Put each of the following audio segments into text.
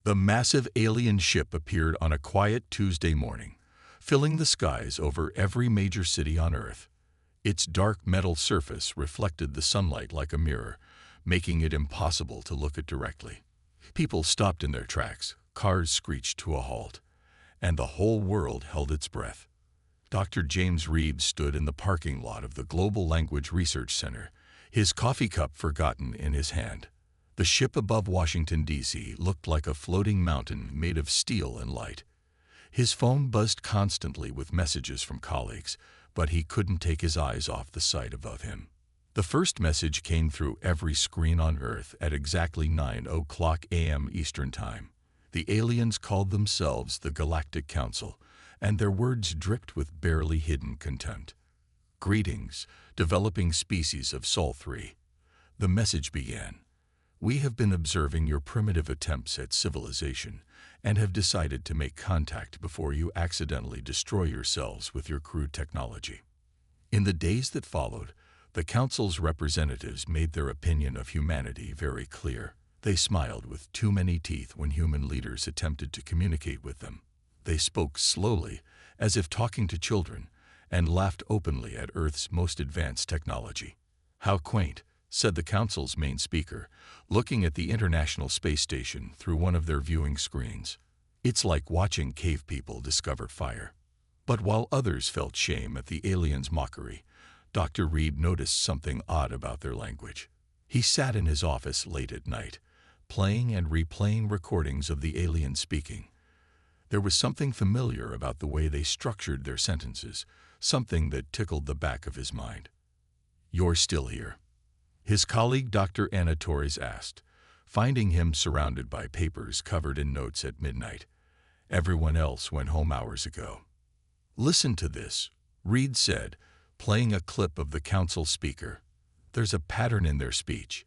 The massive alien ship appeared on a quiet Tuesday morning, filling the skies over every major city on Earth. Its dark metal surface reflected the sunlight like a mirror, making it impossible to look at directly. People stopped in their tracks, cars screeched to a halt, and the whole world held its breath. Dr. James Reed stood in the parking lot of the Global Language Research Center, his coffee cup forgotten in his hand. The ship above Washington, D.C. looked like a floating mountain made of steel and light. His phone buzzed constantly with messages from colleagues, but he couldn't take his eyes off the sight above him. The first message came through every screen on Earth at exactly 9:00 a.m. Eastern Time. The aliens called themselves the Galactic Council, and their words dripped with barely hidden contempt. "Greetings, developing species of Sol 3. The message began. "We have been observing your primitive attempts at civilization and have decided to make contact before you accidentally destroy yourselves with your crude technology." In the days that followed, the Council's representatives made their opinion of humanity very clear. They smiled with too many teeth when human leaders attempted to communicate with them. They spoke slowly, as if talking to children, and laughed openly at Earth's most advanced technology. "How quaint," said the Council's main speaker, looking at the International Space Station through one of their viewing screens. "It's like watching cave people discover fire." But while others felt shame at the aliens' mockery, Dr. Reed noticed something odd about their language. He sat in his office late at night, playing and replaying recordings of the aliens speaking. There was something familiar about the way they structured their sentences, something that tickled the back of his mind. "You're still here?" his colleague Dr. Anna Torres asked, finding him surrounded by papers covered in notes at midnight. "Everyone else went home hours ago." "Listen to this," Reed said, playing a clip of the Council speaker. "There's a pattern in their speech,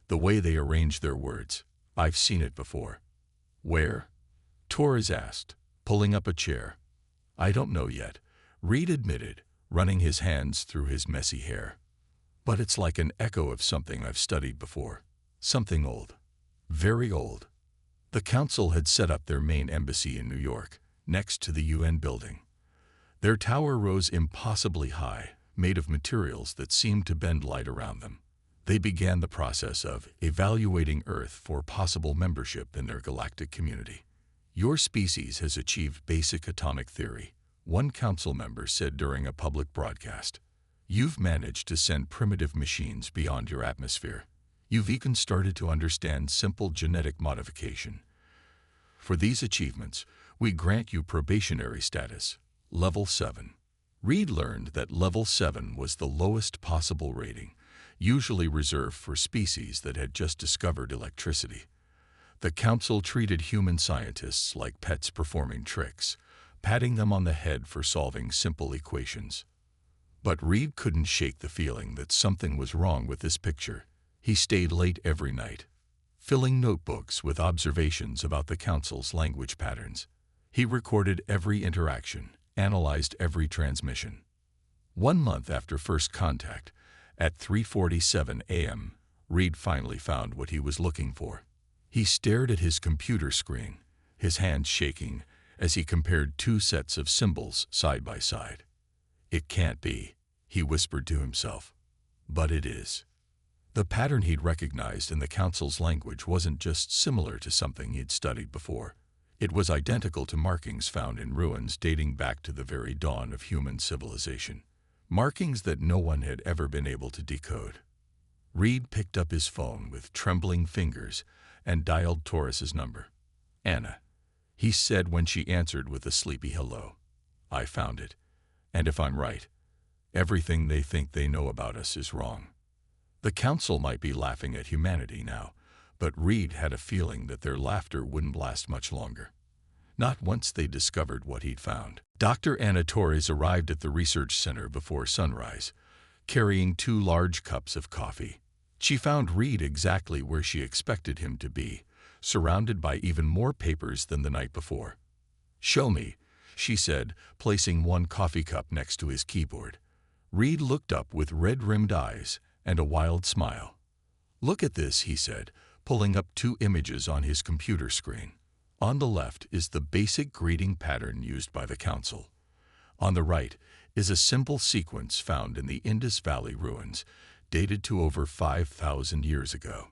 the way they arrange their words. I've seen it before." "Where?" Torres asked, pulling up a chair. "I don't know yet," Reed admitted, running his hands through his messy hair. "But it's like an echo of something I've studied before. Something old. Very old." The Council had set up their main embassy in New York, next to the UN building. Their tower rose impossibly high, made of materials that seemed to bend light around them. They began the process of evaluating Earth for possible membership in their galactic community. "Your species has achieved basic atomic theory," one Council member said during a public broadcast. "You've managed to send primitive machines beyond your atmosphere. You've even started to understand simple genetic modification. For these achievements, we grant you probationary status, Level 7. Reed learned that Level 7 was the lowest possible rating, usually reserved for species that had just discovered electricity. The Council treated human scientists like pets performing tricks, patting them on the head for solving simple equations. But Reed couldn't shake the feeling that something was wrong with this picture. He stayed late every night, filling notebooks with observations about the Council's language patterns. He recorded every interaction, analyzed every transmission. 1 month after first contact, at 3:47 a.m., Reed finally found what he was looking for. He stared at his computer screen, his hands shaking as he compared two sets of symbols side by side. "It can't be," he whispered to himself. But it is. The pattern he'd recognized in the Council's language wasn't just similar to something he'd studied before. It was identical to markings found in ruins dating back to the very dawn of human civilization. Markings that no one had ever been able to decode. Reed picked up his phone with trembling fingers and dialed Torres's number. "Anna," he said when she answered with a sleepy hello. "I found it. And if I'm right, everything they think they know about us is wrong." The Council might be laughing at humanity now, but Reed had a feeling that their laughter wouldn't last much longer. Not once they discovered what he'd found. Dr. Anna Torres arrived at the research center before sunrise, carrying 2 large cups of coffee. She found Reed exactly where she expected him to be, surrounded by even more papers than the night before. "Show me," she said, placing one coffee cup next to his keyboard. Reed looked up with red-rimmed eyes and a wild smile. "Look at this," he said, pulling up 2 images on his computer screen. On the left is the basic greeting pattern used by the council. On the right is a simple sequence found in the Indus Valley ruins, dated to over 5,000 years ago.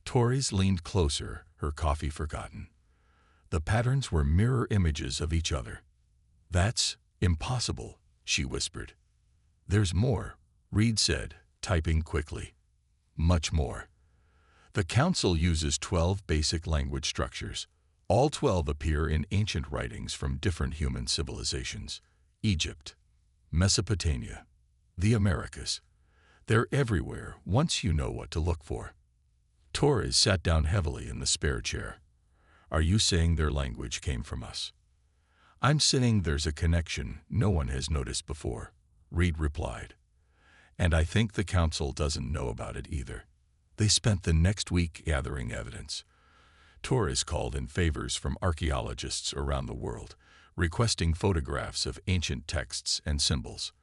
Torres leaned closer, her coffee forgotten. The patterns were mirror images of each other. "That's impossible," she whispered. "There's more," Reed said, typing quickly. "Much more." The council uses 12 basic language structures. All 12 appear in ancient writings from different human civilizations: Egypt, Mesopotamia, the Americas. They're everywhere once you know what to look for. Torres sat down heavily in the spare chair. "Are you saying their language came from us?" "I'm saying there's a connection no one has noticed before," Reed replied. "And I think the council doesn't know about it either." They spent the next week gathering evidence. Torres called in favors from archaeologists around the world, requesting photographs of ancient texts and symbols.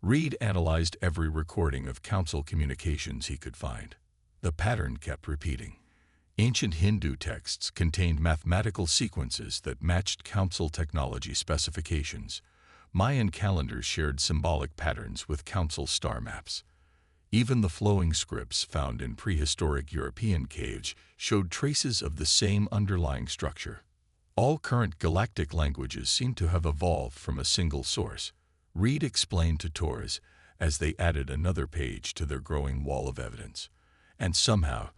Reed analyzed every recording of council communications he could find. The pattern kept repeating. Ancient Hindu texts contained mathematical sequences that matched council technology specifications. Mayan calendars shared symbolic patterns with council star maps. Even the flowing scripts found in prehistoric European caves showed traces of the same underlying structure. All current galactic languages seem to have evolved from a single source, Reed explained to Torres as they added another page to their growing wall of evidence. And somehow,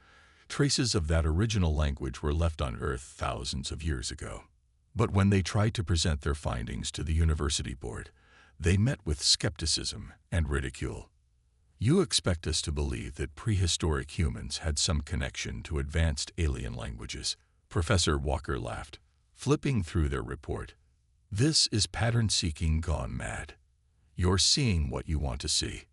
traces of that original language were left on Earth thousands of years ago. But when they tried to present their findings to the university board, they met with skepticism and ridicule. "You expect us to believe that prehistoric humans had some connection to advanced alien languages," Professor Walker laughed, flipping through their report. "This is pattern-seeking gone mad. You're seeing what you want to see.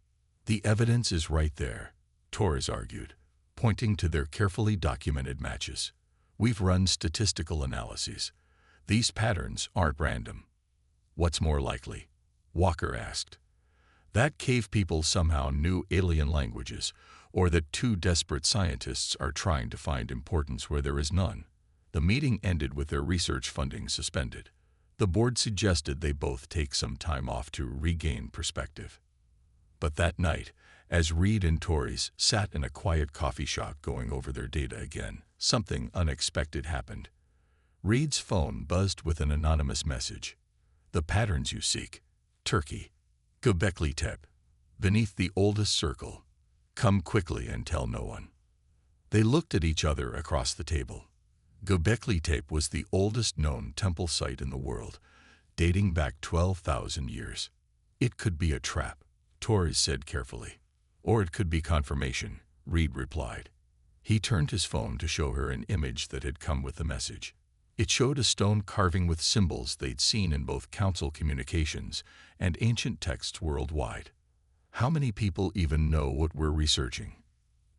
The evidence is right there," Torres argued, pointing to their carefully documented matches. "We've run statistical analyses. These patterns aren't random." "What's more likely?" Walker asked. "That cave people somehow knew alien languages, or that two desperate scientists are trying to find importance where there is none." The meeting ended with their research funding suspended. The board suggested they both take some time off to regain perspective. But that night, as Reed and Torres sat in a quiet coffee shop going over their data again, something unexpected happened. Reed's phone buzzed with an anonymous message. "The patterns you seek. Turkey. Göbekli Tepe. Beneath the oldest circle. Come quickly and tell no one." They looked at each other across the table. Göbekli Tepe was the oldest known temple site in the world, dating back 12,000 years. "It could be a trap," Torres said carefully. "Or it could be confirmation," Reed replied. He turned his phone to show her an image that had come with the message. It showed a stone carving with symbols they'd seen in both council communications and ancient texts worldwide. "How many people even know what we're researching?"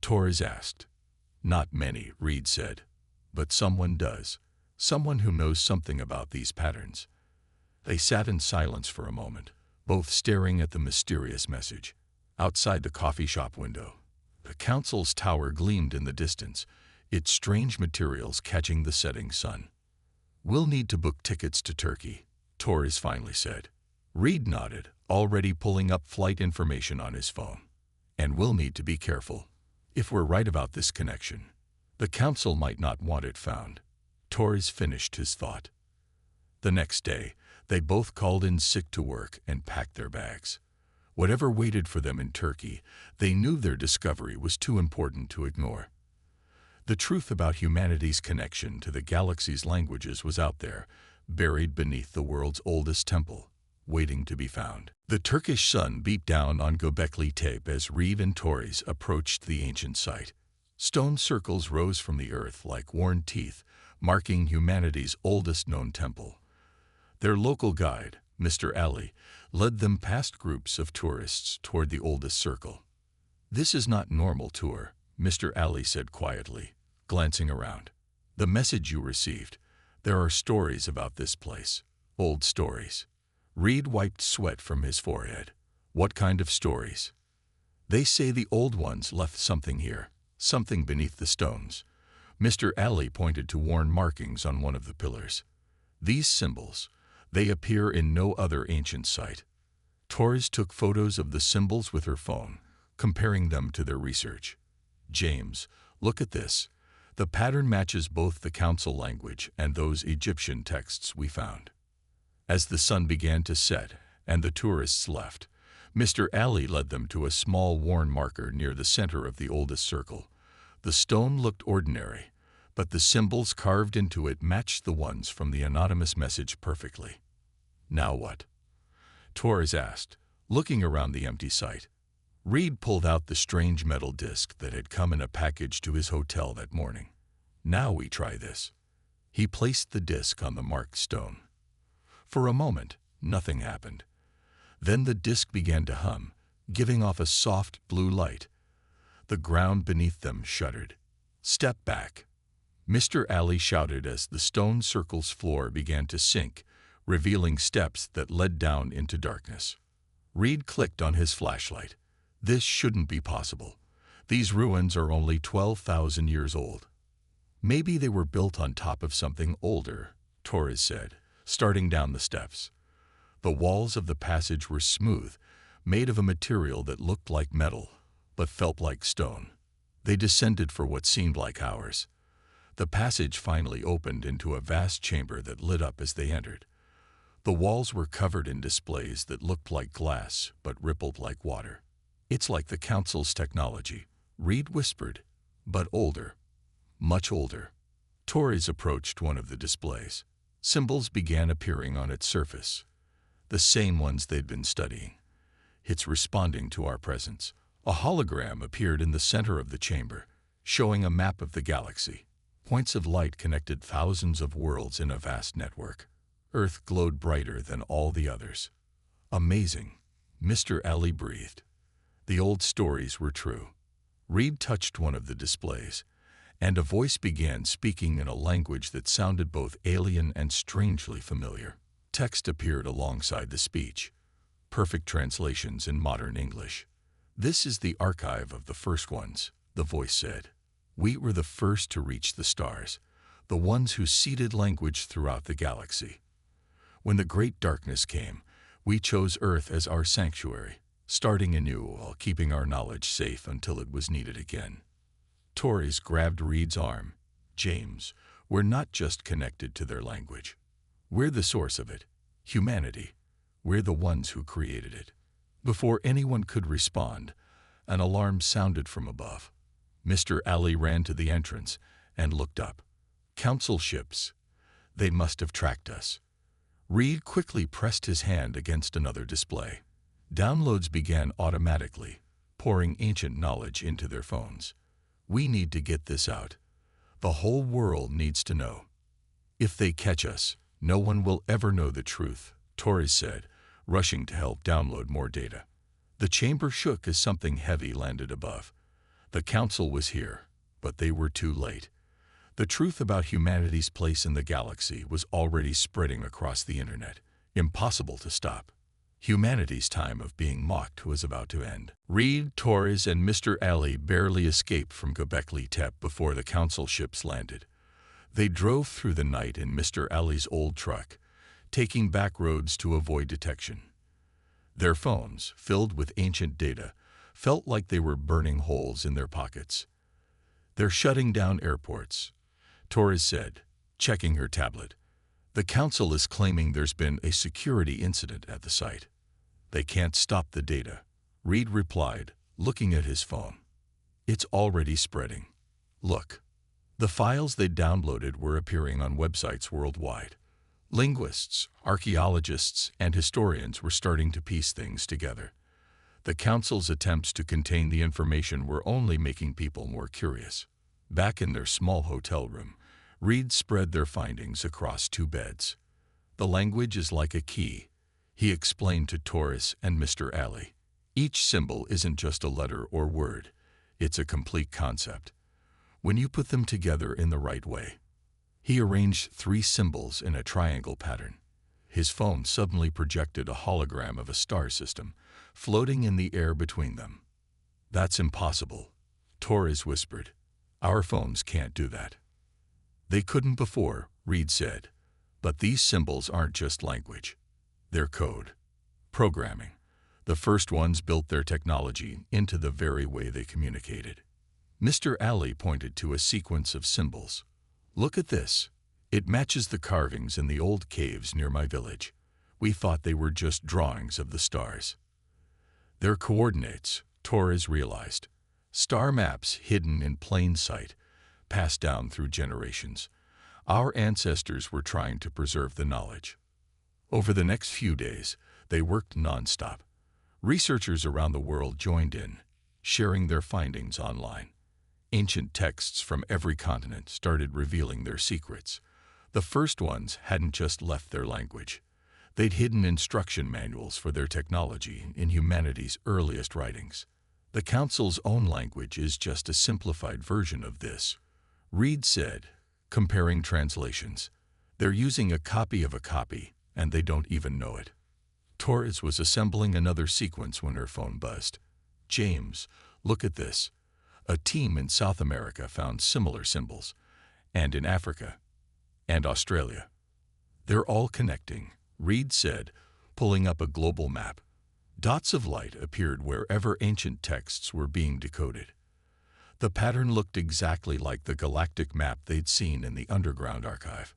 Torres asked. "Not many," Reed said. "But someone does. Someone who knows something about these patterns." They sat in silence for a moment, both staring at the mysterious message. Outside the coffee shop window, the council's tower gleamed in the distance, its strange materials catching the setting sun. "We'll need to book tickets to Turkey," Torres finally said. Reed nodded, already pulling up flight information on his phone. "And we'll need to be careful. If we're right about this connection, the council might not want it found." Torres finished his thought. The next day, they both called in sick to work and packed their bags. Whatever waited for them in Turkey, they knew their discovery was too important to ignore. The truth about humanity's connection to the galaxy's languages was out there, buried beneath the world's oldest temple, waiting to be found. The Turkish sun beat down on Göbekli Tepe as Reed and Torres approached the ancient site. Stone circles rose from the earth like worn teeth, marking humanity's oldest known temple. Their local guide, Mr. Ali, led them past groups of tourists toward the oldest circle. "This is not normal tour," Mr. Ali said quietly, glancing around. "The message you received. There are stories about this place. Old stories." Reed wiped sweat from his forehead. "What kind of stories?" "They say the old ones left something here, something beneath the stones. Mr. Alley pointed to worn markings on one of the pillars. These symbols, they appear in no other ancient site. Torres took photos of the symbols with her phone, comparing them to their research. James, look at this. The pattern matches both the council language and those Egyptian texts we found. As the sun began to set and the tourists left, Mr. Alley led them to a small worn marker near the center of the oldest circle. The stone looked ordinary, but the symbols carved into it matched the ones from the anonymous message perfectly. Now what? Torres asked, looking around the empty site. Reed pulled out the strange metal disc that had come in a package to his hotel that morning. Now we try this. He placed the disc on the marked stone. For a moment, nothing happened. Then the disc began to hum, giving off a soft blue light. The ground beneath them shuddered. Step back. Mr. Alley shouted as the stone circle's floor began to sink, revealing steps that led down into darkness. Reed clicked on his flashlight. This shouldn't be possible. These ruins are only 12,000 years old. Maybe they were built on top of something older, Torres said, starting down the steps. The walls of the passage were smooth, made of a material that looked like metal, but felt like stone. They descended for what seemed like hours. The passage finally opened into a vast chamber that lit up as they entered. The walls were covered in displays that looked like glass but rippled like water. It's like the council's technology, Reed whispered, but older, much older. Torres approached one of the displays. Symbols began appearing on its surface, the same ones they'd been studying. It's responding to our presence. A hologram appeared in the center of the chamber, showing a map of the galaxy. Points of light connected thousands of worlds in a vast network. Earth glowed brighter than all the others. Amazing, Mr. Alley breathed. The old stories were true. Reed touched one of the displays, and a voice began speaking in a language that sounded both alien and strangely familiar. Text appeared alongside the speech, perfect translations in modern English. This is the archive of the first ones, the voice said. We were the first to reach the stars, the ones who seeded language throughout the galaxy. When the great darkness came, we chose Earth as our sanctuary, starting anew while keeping our knowledge safe until it was needed again. Torres grabbed Reed's arm. James, we're not just connected to their language. We're the source of it, humanity. We're the ones who created it. Before anyone could respond, an alarm sounded from above. Mr. Alley ran to the entrance and looked up. Council ships. They must have tracked us. Reed quickly pressed his hand against another display. Downloads began automatically, pouring ancient knowledge into their phones. We need to get this out. The whole world needs to know. If they catch us, no one will ever know the truth, Torres said, rushing to help download more data. The chamber shook as something heavy landed above. The council was here, but they were too late. The truth about humanity's place in the galaxy was already spreading across the internet. Impossible to stop. Humanity's time of being mocked was about to end. Reed, Torres, and Mr. Alley barely escaped from Göbekli Tepe before the council ships landed. They drove through the night in Mr. Alley's old truck, taking back roads to avoid detection. Their phones, filled with ancient data, felt like they were burning holes in their pockets. They're shutting down airports, Torres said, checking her tablet. The council is claiming there's been a security incident at the site. They can't stop the data, Reed replied, looking at his phone. It's already spreading. Look. The files they downloaded were appearing on websites worldwide. Linguists, archaeologists, and historians were starting to piece things together. The council's attempts to contain the information were only making people more curious. Back in their small hotel room, Reed spread their findings across 2 beds. The language is like a key, he explained to Torres and Mr. Alley. Each symbol isn't just a letter or word, it's a complete concept. When you put them together in the right way. He arranged 3 symbols in a triangle pattern. His phone suddenly projected a hologram of a star system, floating in the air between them. That's impossible, Torres whispered. Our phones can't do that. They couldn't before, Reed said. But these symbols aren't just language. They're code. Programming. The first ones built their technology into the very way they communicated. Mr. Alley pointed to a sequence of symbols. Look at this. It matches the carvings in the old caves near my village. We thought they were just drawings of the stars. They're coordinates, Torres realized. Star maps hidden in plain sight, passed down through generations. Our ancestors were trying to preserve the knowledge. Over the next few days, they worked nonstop. Researchers around the world joined in, sharing their findings online. Ancient texts from every continent started revealing their secrets. The first ones hadn't just left their language. They'd hidden instruction manuals for their technology in humanity's earliest writings. The Council's own language is just a simplified version of this, Reed said, comparing translations. They're using a copy of a copy, and they don't even know it. Torres was assembling another sequence when her phone buzzed. James, look at this. A team in South America found similar symbols, and in Africa, and Australia. They're all connecting, Reed said, pulling up a global map. Dots of light appeared wherever ancient texts were being decoded. The pattern looked exactly like the galactic map they'd seen in the underground archive.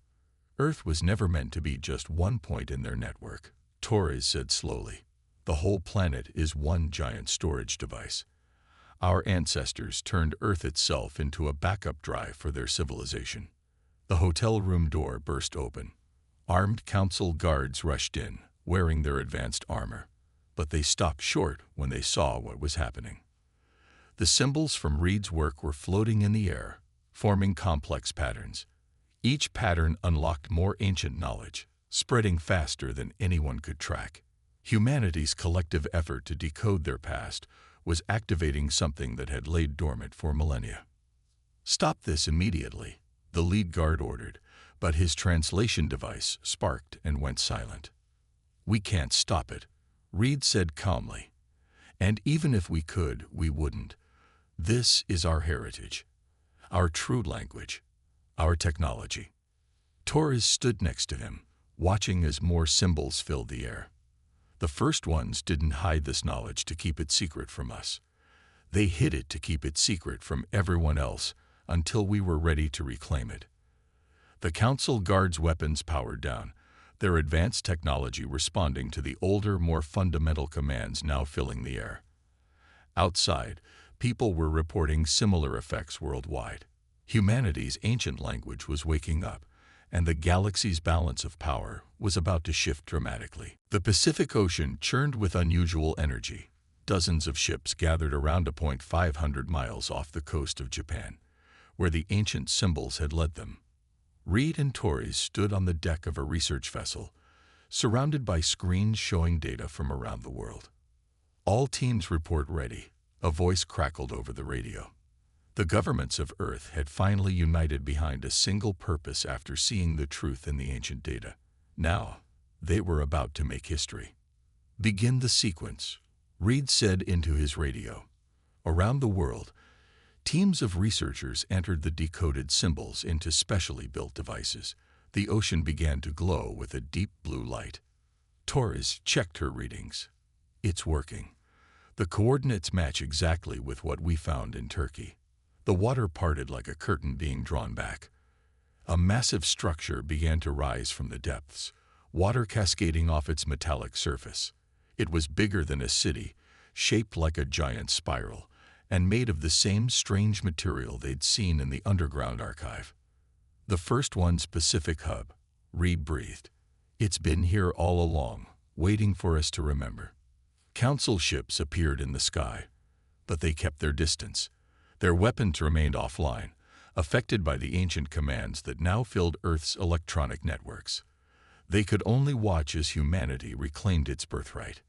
Earth was never meant to be just one point in their network, Torres said slowly. The whole planet is one giant storage device. Our ancestors turned Earth itself into a backup drive for their civilization. The hotel room door burst open. Armed council guards rushed in, wearing their advanced armor. But they stopped short when they saw what was happening. The symbols from Reed's work were floating in the air, forming complex patterns. Each pattern unlocked more ancient knowledge, spreading faster than anyone could track. Humanity's collective effort to decode their past was activating something that had laid dormant for millennia. Stop this immediately, the lead guard ordered, but his translation device sparked and went silent. We can't stop it, Reed said calmly. And even if we could, we wouldn't. This is our heritage, our true language, our technology. Torres stood next to him, watching as more symbols filled the air. The first ones didn't hide this knowledge to keep it secret from us. They hid it to keep it secret from everyone else until we were ready to reclaim it. The Council Guards' weapons powered down, their advanced technology responding to the older, more fundamental commands now filling the air. Outside, people were reporting similar effects worldwide. Humanity's ancient language was waking up, and the galaxy's balance of power was about to shift dramatically. The Pacific Ocean churned with unusual energy. Dozens of ships gathered around a point 500 miles off the coast of Japan, where the ancient symbols had led them. Reed and Torres stood on the deck of a research vessel, surrounded by screens showing data from around the world. All teams report ready, a voice crackled over the radio. The governments of Earth had finally united behind a single purpose after seeing the truth in the ancient data. Now, they were about to make history. Begin the sequence, Reed said into his radio. Around the world, teams of researchers entered the decoded symbols into specially built devices. The ocean began to glow with a deep blue light. Torres checked her readings. It's working. The coordinates match exactly with what we found in Turkey. The water parted like a curtain being drawn back. A massive structure began to rise from the depths, water cascading off its metallic surface. It was bigger than a city, shaped like a giant spiral, and made of the same strange material they'd seen in the underground archive. The first one's Pacific hub, Reed breathed. It's been here all along, waiting for us to remember. Council ships appeared in the sky, but they kept their distance. Their weapons remained offline, affected by the ancient commands that now filled Earth's electronic networks. They could only watch as humanity reclaimed its birthright.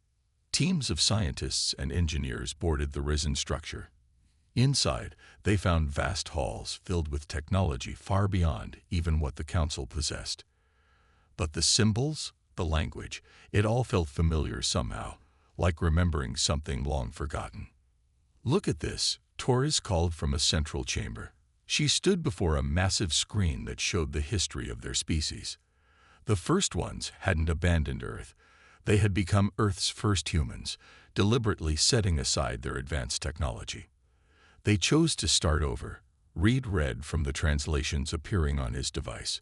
Teams of scientists and engineers boarded the risen structure. Inside, they found vast halls filled with technology far beyond even what the Council possessed. But the symbols, the language, it all felt familiar somehow, like remembering something long forgotten. Look at this, Torres called from a central chamber. She stood before a massive screen that showed the history of their species. The first ones hadn't abandoned Earth. They had become Earth's first humans, deliberately setting aside their advanced technology. They chose to start over. Reed read from the translations appearing on his device.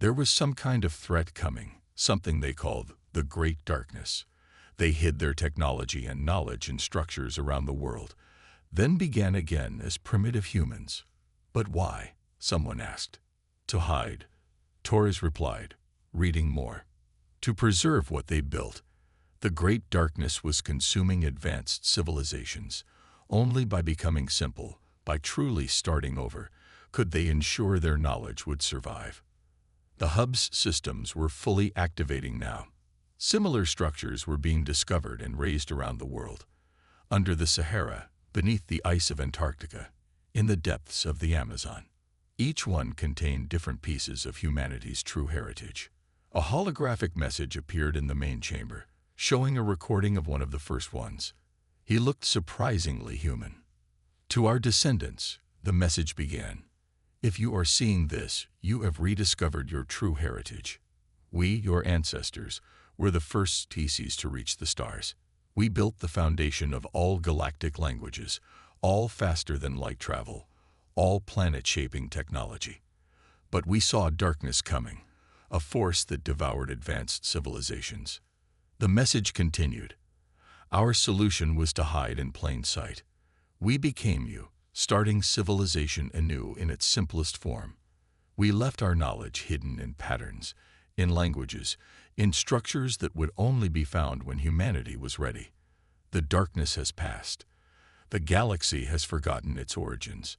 There was some kind of threat coming, something they called the Great Darkness. They hid their technology and knowledge in structures around the world, then began again as primitive humans. But why? Someone asked. To hide. Torres replied, reading more. To preserve what they built. The Great Darkness was consuming advanced civilizations. Only by becoming simple, by truly starting over, could they ensure their knowledge would survive. The hub's systems were fully activating now. Similar structures were being discovered and raised around the world. Under the Sahara, beneath the ice of Antarctica, in the depths of the Amazon. Each one contained different pieces of humanity's true heritage. A holographic message appeared in the main chamber, showing a recording of one of the first ones. He looked surprisingly human. To our descendants, the message began. If you are seeing this, you have rediscovered your true heritage. We, your ancestors, were the first species to reach the stars. We built the foundation of all galactic languages, all faster than light travel, all planet-shaping technology. But we saw darkness coming, a force that devoured advanced civilizations. The message continued. Our solution was to hide in plain sight. We became you, starting civilization anew in its simplest form. We left our knowledge hidden in patterns, in languages, in structures that would only be found when humanity was ready. The darkness has passed. The galaxy has forgotten its origins.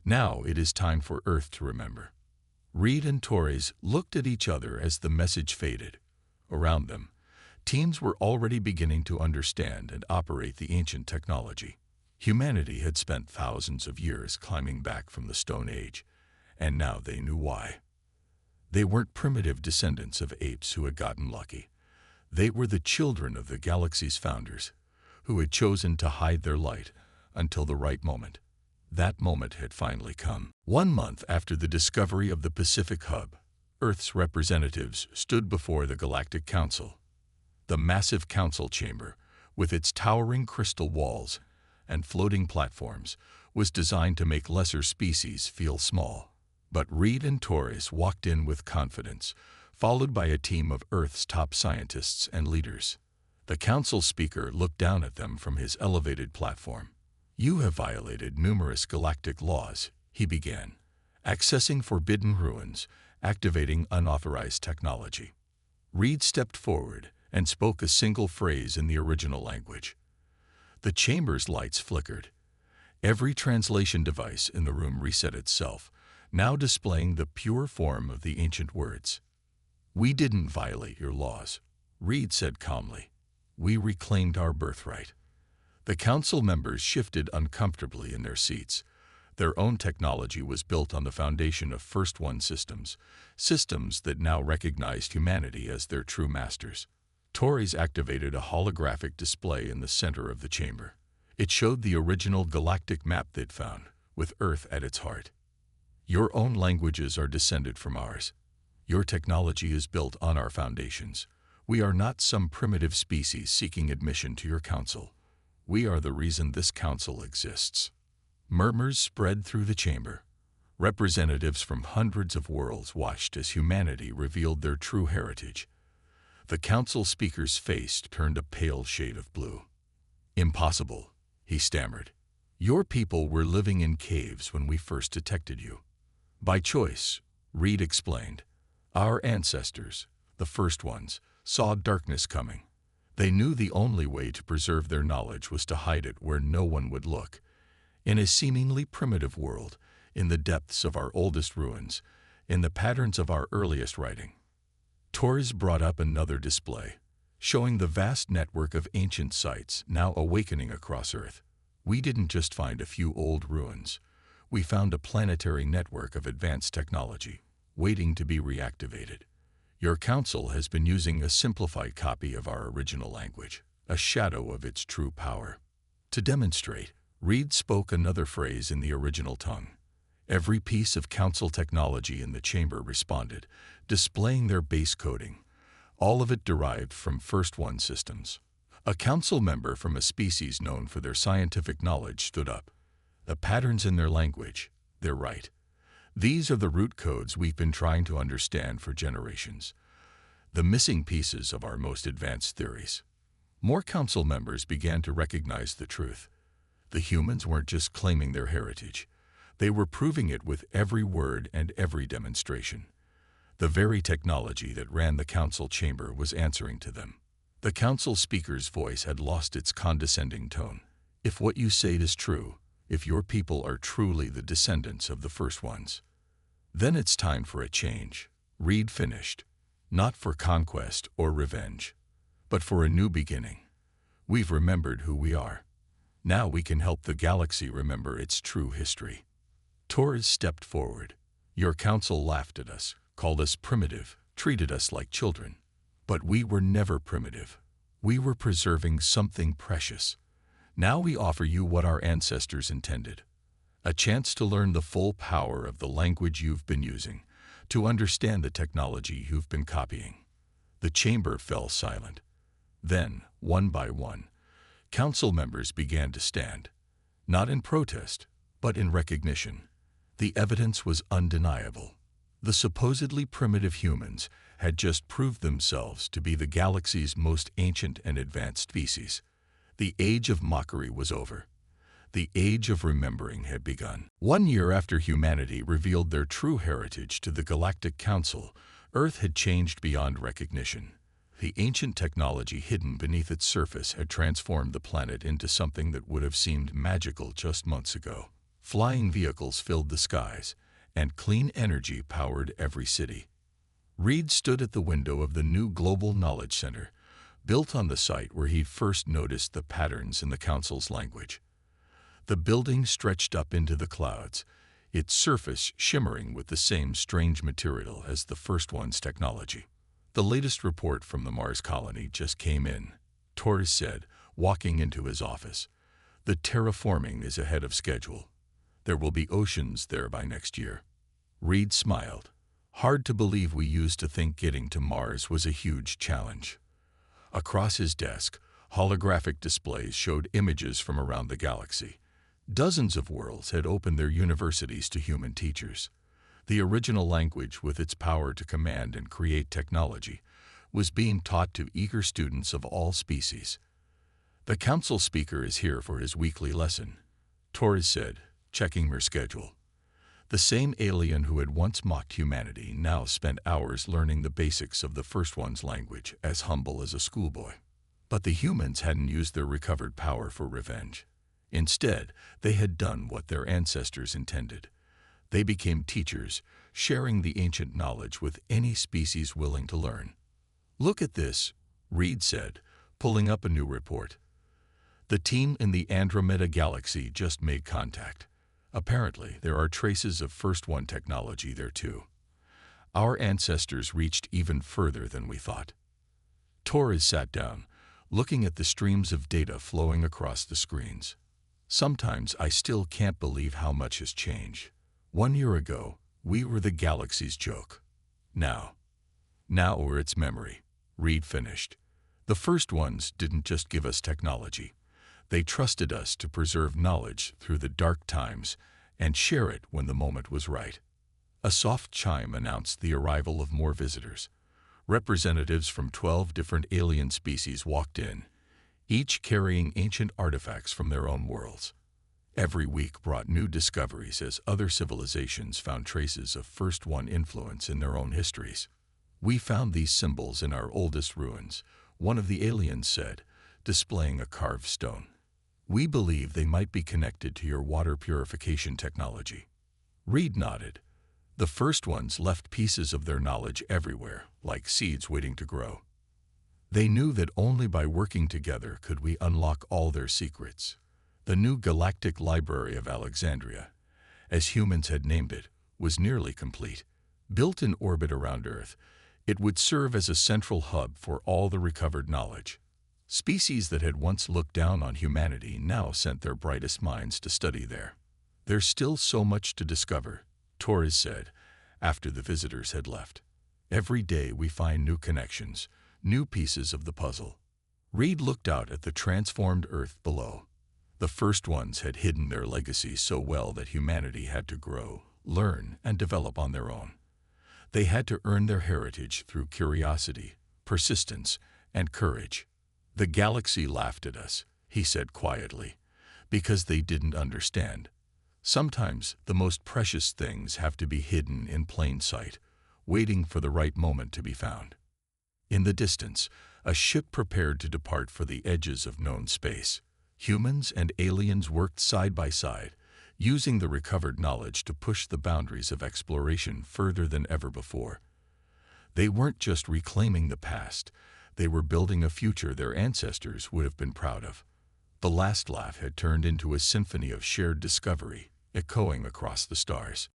Now it is time for Earth to remember. Reed and Torres looked at each other as the message faded. Around them, teams were already beginning to understand and operate the ancient technology. Humanity had spent thousands of years climbing back from the Stone Age, and now they knew why. They weren't primitive descendants of apes who had gotten lucky. They were the children of the galaxy's founders, who had chosen to hide their light until the right moment. That moment had finally come. 1 month after the discovery of the Pacific Hub, Earth's representatives stood before the Galactic Council. The massive council chamber, with its towering crystal walls and floating platforms, was designed to make lesser species feel small. But Reed and Torres walked in with confidence, followed by a team of Earth's top scientists and leaders. The council speaker looked down at them from his elevated platform. You have violated numerous galactic laws, he began, accessing forbidden ruins, activating unauthorized technology. Reed stepped forward and spoke a single phrase in the original language. The chamber's lights flickered. Every translation device in the room reset itself, now displaying the pure form of the ancient words. We didn't violate your laws, Reed said calmly. We reclaimed our birthright. The council members shifted uncomfortably in their seats. Their own technology was built on the foundation of First One systems, systems that now recognized humanity as their true masters. Torres activated a holographic display in the center of the chamber. It showed the original galactic map they'd found, with Earth at its heart. Your own languages are descended from ours. Your technology is built on our foundations. We are not some primitive species seeking admission to your council. We are the reason this council exists. Murmurs spread through the chamber. Representatives from hundreds of worlds watched as humanity revealed their true heritage. The council speaker's face turned a pale shade of blue. Impossible, he stammered. Your people were living in caves when we first detected you. By choice, Reed explained. Our ancestors, the first ones, saw darkness coming. They knew the only way to preserve their knowledge was to hide it where no one would look. In a seemingly primitive world, in the depths of our oldest ruins, in the patterns of our earliest writing. Torres brought up another display, showing the vast network of ancient sites now awakening across Earth. We didn't just find a few old ruins. We found a planetary network of advanced technology, waiting to be reactivated. Your council has been using a simplified copy of our original language, a shadow of its true power. To demonstrate, Reed spoke another phrase in the original tongue. Every piece of council technology in the chamber responded, displaying their base coding, all of it derived from First One systems. A council member from a species known for their scientific knowledge stood up. The patterns in their language, they're right. These are the root codes we've been trying to understand for generations. The missing pieces of our most advanced theories. More council members began to recognize the truth. The humans weren't just claiming their heritage. They were proving it with every word and every demonstration. The very technology that ran the council chamber was answering to them. The council speaker's voice had lost its condescending tone. If what you say is true, if your people are truly the descendants of the first ones, then it's time for a change. Reed finished. Not for conquest or revenge, but for a new beginning. We've remembered who we are. Now we can help the galaxy remember its true history. Torres stepped forward. Your council laughed at us, called us primitive, treated us like children. But we were never primitive. We were preserving something precious. Now we offer you what our ancestors intended. A chance to learn the full power of the language you've been using, to understand the technology you've been copying. The chamber fell silent. Then, one by one, council members began to stand, not in protest, but in recognition. The evidence was undeniable. The supposedly primitive humans had just proved themselves to be the galaxy's most ancient and advanced species. The age of mockery was over. The age of remembering had begun. 1 year after humanity revealed their true heritage to the Galactic Council, Earth had changed beyond recognition. The ancient technology hidden beneath its surface had transformed the planet into something that would have seemed magical just months ago. Flying vehicles filled the skies, and clean energy powered every city. Reed stood at the window of the new Global Knowledge Center, built on the site where he'd first noticed the patterns in the Council's language. The building stretched up into the clouds, its surface shimmering with the same strange material as the first one's technology. The latest report from the Mars colony just came in, Torres said, walking into his office. The terraforming is ahead of schedule. There will be oceans there by next year. Reed smiled. Hard to believe we used to think getting to Mars was a huge challenge. Across his desk, holographic displays showed images from around the galaxy. Dozens of worlds had opened their universities to human teachers. The original language, with its power to command and create technology, was being taught to eager students of all species. The council speaker is here for his weekly lesson, Torres said, checking her schedule. The same alien who had once mocked humanity now spent hours learning the basics of the first one's language, as humble as a schoolboy. But the humans hadn't used their recovered power for revenge. Instead, they had done what their ancestors intended. They became teachers, sharing the ancient knowledge with any species willing to learn. Look at this, Reed said, pulling up a new report. The team in the Andromeda Galaxy just made contact. Apparently, there are traces of First One technology there too. Our ancestors reached even further than we thought. Torres sat down, looking at the streams of data flowing across the screens. Sometimes I still can't believe how much has changed. 1 year ago, we were the galaxy's joke. Now we're its memory, Reed finished. The first ones didn't just give us technology. They trusted us to preserve knowledge through the dark times and share it when the moment was right. A soft chime announced the arrival of more visitors. Representatives from 12 different alien species walked in, each carrying ancient artifacts from their own worlds. Every week brought new discoveries as other civilizations found traces of First One influence in their own histories. We found these symbols in our oldest ruins, one of the aliens said, displaying a carved stone. We believe they might be connected to your water purification technology. Reed nodded. The first ones left pieces of their knowledge everywhere, like seeds waiting to grow. They knew that only by working together could we unlock all their secrets. The new Galactic Library of Alexandria, as humans had named it, was nearly complete. Built in orbit around Earth, it would serve as a central hub for all the recovered knowledge. Species that had once looked down on humanity now sent their brightest minds to study there. "There's still so much to discover," Torres said, after the visitors had left. "Every day we find new connections, new pieces of the puzzle." Reed looked out at the transformed Earth below. The first ones had hidden their legacy so well that humanity had to grow, learn, and develop on their own. They had to earn their heritage through curiosity, persistence, and courage. "The galaxy laughed at us," he said quietly, "because they didn't understand. Sometimes the most precious things have to be hidden in plain sight, waiting for the right moment to be found." In the distance, a ship prepared to depart for the edges of known space. Humans and aliens worked side by side, using the recovered knowledge to push the boundaries of exploration further than ever before. They weren't just reclaiming the past, they were building a future their ancestors would have been proud of. The last laugh had turned into a symphony of shared discovery, echoing across the stars.